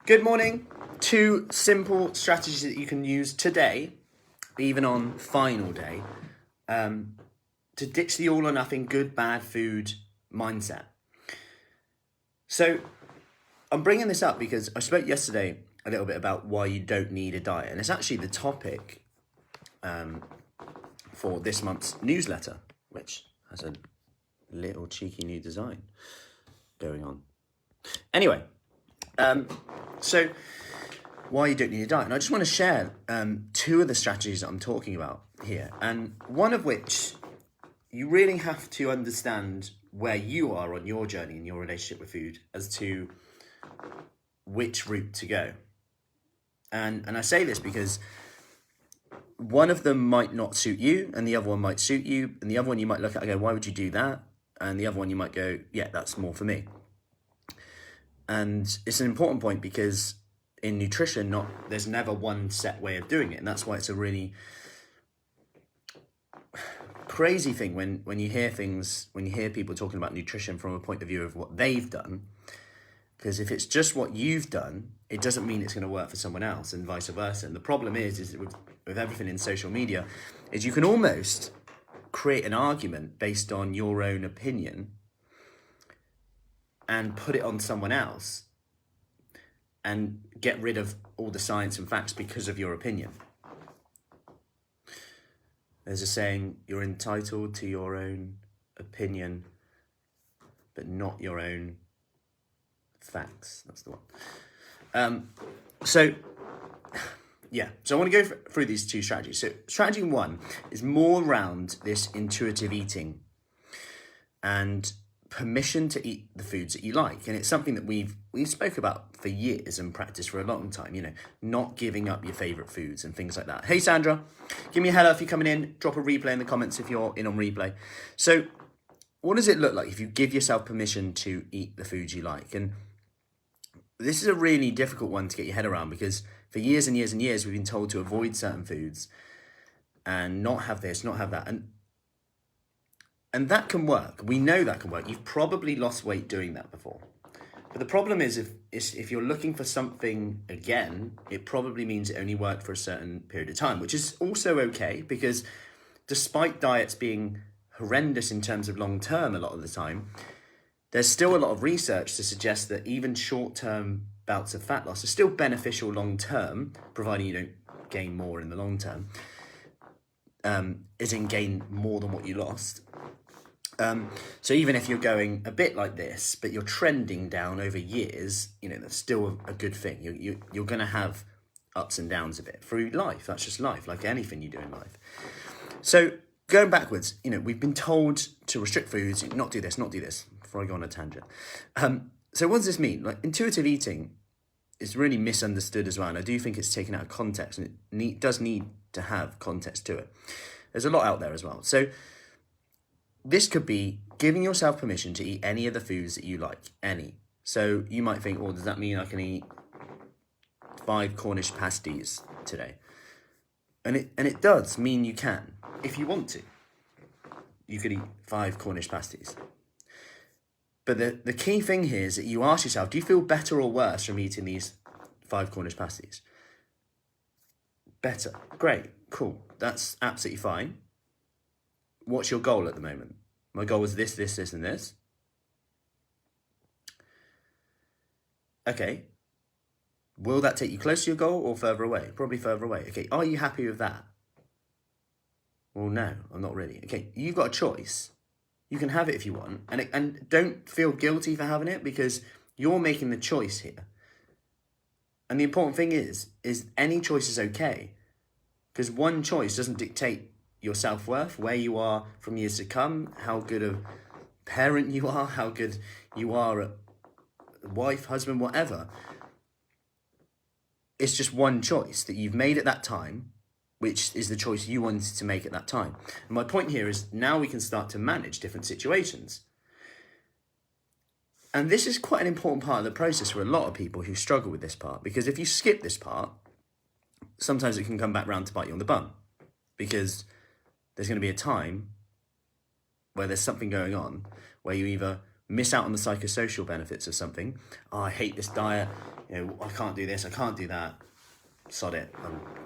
Good morning. 2 simple strategies that you can use today, even on final day, to ditch the all or nothing good, bad food mindset. So I'm bringing this up because I spoke yesterday a little bit about why you don't need a diet. And it's actually the topic for this month's newsletter, which has a little cheeky new design going on. Anyway, so why you don't need a diet. And I just want to share 2 of the strategies that I'm talking about here. And one of which you really have to understand where you are on your journey in your relationship with food as to which route to go. And I say this because one of them might not suit you and the other one might suit you. And the other one you might look at and go, why would you do that? And the other one you might go, yeah, that's more for me. And it's an important point because in nutrition, there's never one set way of doing it. And that's why it's a really crazy thing when you hear people talking about nutrition from a point of view of what they've done. Because if it's just what you've done, it doesn't mean it's going to work for someone else and vice versa. And the problem is with everything in social media, is you can almost create an argument based on your own opinion and put it on someone else and get rid of all the science and facts because of your opinion. There's a saying, you're entitled to your own opinion, but not your own facts. That's the one. So I want to go through these 2 strategies. So strategy 1 is more around this intuitive eating and permission to eat the foods that you like. And it's something that we've spoke about for years and practiced for a long time, not giving up your favorite foods and things like that. Hey, Sandra, give me a hello if you're coming in. Drop a replay in the comments if you're in on replay. So what does it look like if you give yourself permission to eat the foods you like? And this is a really difficult one to get your head around because for years and years and years, we've been told to avoid certain foods and not have this, not have that. And that can work. We know that can work. You've probably lost weight doing that before. But the problem is if you're looking for something again, it probably means it only worked for a certain period of time, which is also okay because despite diets being horrendous in terms of long term a lot of the time, there's still a lot of research to suggest that even short-term bouts of fat loss are still beneficial long-term, providing you don't gain more in the long term, as in gain more than what you lost. So even if you're going a bit like this, but you're trending down over years, that's still a good thing. You're going to have ups and downs of it through life. That's just life, like anything you do in life. So going backwards, we've been told to restrict foods, not do this, before I go on a tangent. So what does this mean? Like intuitive eating is really misunderstood as well. And I do think it's taken out of context and it does need to have context to it. There's a lot out there as well. So this could be giving yourself permission to eat any of the foods that you like, any. So you might think, does that mean I can eat 5 Cornish pasties today? And it does mean you can, if you want to. You could eat 5 Cornish pasties. But the key thing here is that you ask yourself, do you feel better or worse from eating these 5 Cornish pasties? Better. Great. Cool. That's absolutely fine. What's your goal at the moment? My goal is this, and this. Okay. Will that take you close to your goal or further away? Probably further away. Okay. Are you happy with that? Well, no, I'm not really. Okay. You've got a choice. You can have it if you want. And don't feel guilty for having it because you're making the choice here. And the important thing is any choice is okay. Because one choice doesn't dictate your self-worth, where you are from years to come, how good a parent you are, how good you are a wife, husband, whatever. It's just one choice that you've made at that time, which is the choice you wanted to make at that time. And my point here is now we can start to manage different situations. And this is quite an important part of the process for a lot of people who struggle with this part, because if you skip this part, sometimes it can come back round to bite you on the bum, because there's going to be a time where there's something going on where you either miss out on the psychosocial benefits of something. Oh, I hate this diet. I can't do this. I can't do that. Sod it.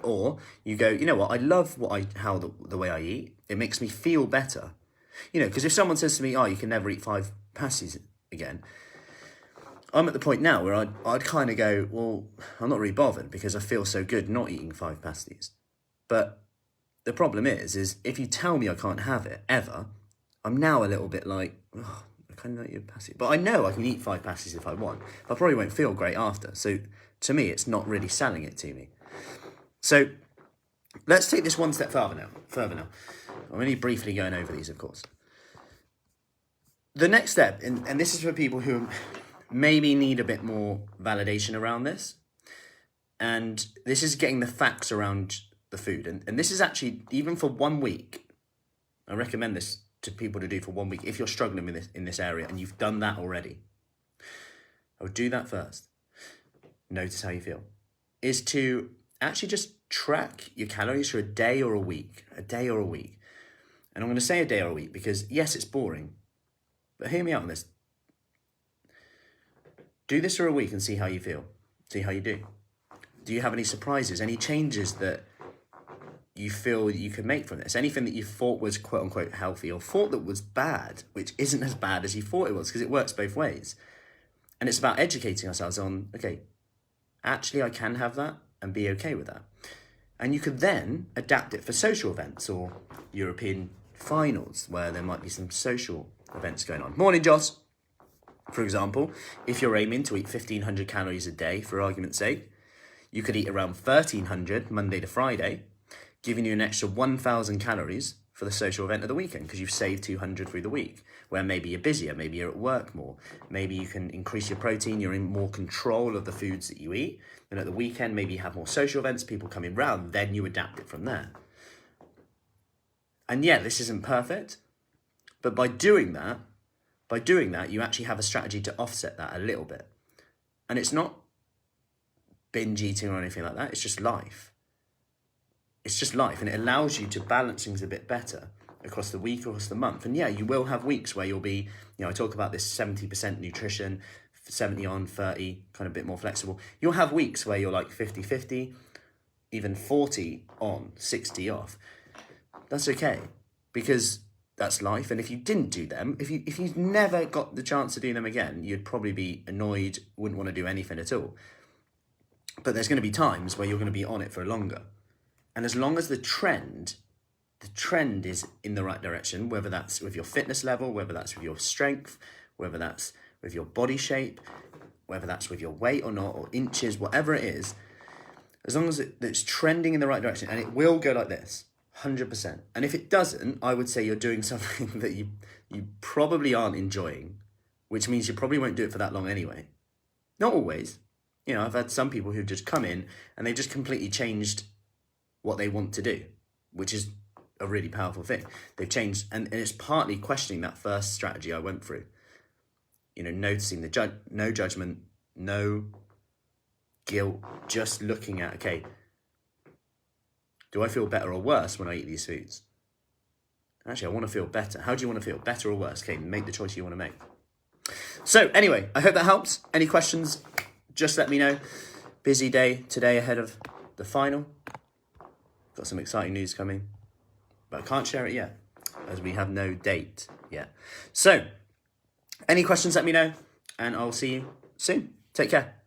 Or you go, you know what? I love the way I eat. It makes me feel better. Because if someone says to me, oh, you can never eat 5 pasties again, I'm at the point now where I'd kind of go, well, I'm not really bothered because I feel so good not eating 5 pasties. But the problem is if you tell me I can't have it ever, I'm now a little bit like, oh, I kind of not eat a pasty. But I know I can eat 5 pasties if I want. I probably won't feel great after. So to me, it's not really selling it to me. So let's take this one step further now. I'm only briefly going over these, of course. The next step, and this is for people who maybe need a bit more validation around this, and this is getting the facts around the food. And this is actually, even for 1 week, I recommend this to people to do for 1 week. If you're struggling with this in this area and you've done that already, I would do that first. Notice how you feel. Is to actually just track your calories for a day or a week. And I'm going to say a day or a week because, yes, it's boring. But hear me out on this. Do this for a week and see how you feel. See how you do. Do you have any surprises? Any changes that you feel you can make from this? Anything that you thought was quote unquote healthy or thought that was bad, which isn't as bad as you thought it was, because it works both ways. And it's about educating ourselves on, okay, actually I can have that and be okay with that. And you could then adapt it for social events or European finals where there might be some social events going on. Morning, Joss. For example, if you're aiming to eat 1,500 calories a day, for argument's sake, you could eat around 1,300 Monday to Friday, giving you an extra 1,000 calories for the social event of the weekend because you've saved 200 through the week, where maybe you're busier, maybe you're at work more, maybe you can increase your protein, you're in more control of the foods that you eat, and at the weekend maybe you have more social events, people coming round, then you adapt it from there. And yeah, this isn't perfect, but by doing that, you actually have a strategy to offset that a little bit. And it's not binge eating or anything like that, it's just life. It's just life, and it allows you to balance things a bit better across the week, across the month. And yeah, you will have weeks where you'll be, I talk about this 70% nutrition, 70 on, 30, kind of a bit more flexible. You'll have weeks where you're like 50-50, even 40 on, 60 off. That's okay, because that's life. And if you didn't do them, if you never got the chance to do them again, you'd probably be annoyed, wouldn't want to do anything at all. But there's going to be times where you're going to be on it for longer. And as long as the trend is in the right direction, whether that's with your fitness level, whether that's with your strength, whether that's with your body shape, whether that's with your weight or not, or inches, whatever it is, as long as it's trending in the right direction, and it will go like this, 100%. And if it doesn't, I would say you're doing something that you probably aren't enjoying, which means you probably won't do it for that long anyway. Not always. I've had some people who just come in and they just completely changed what they want to do, which is a really powerful thing. They've changed, and it's partly questioning that first strategy I went through. Noticing no judgment, no guilt, just looking at, okay, do I feel better or worse when I eat these foods? Actually, I want to feel better. How do you want to feel? Better or worse? Okay, make the choice you want to make. So anyway, I hope that helps. Any questions, just let me know. Busy day today ahead of the final. Got some exciting news coming, but I can't share it yet as we have no date yet. So any questions, let me know, and I'll see you soon. Take care.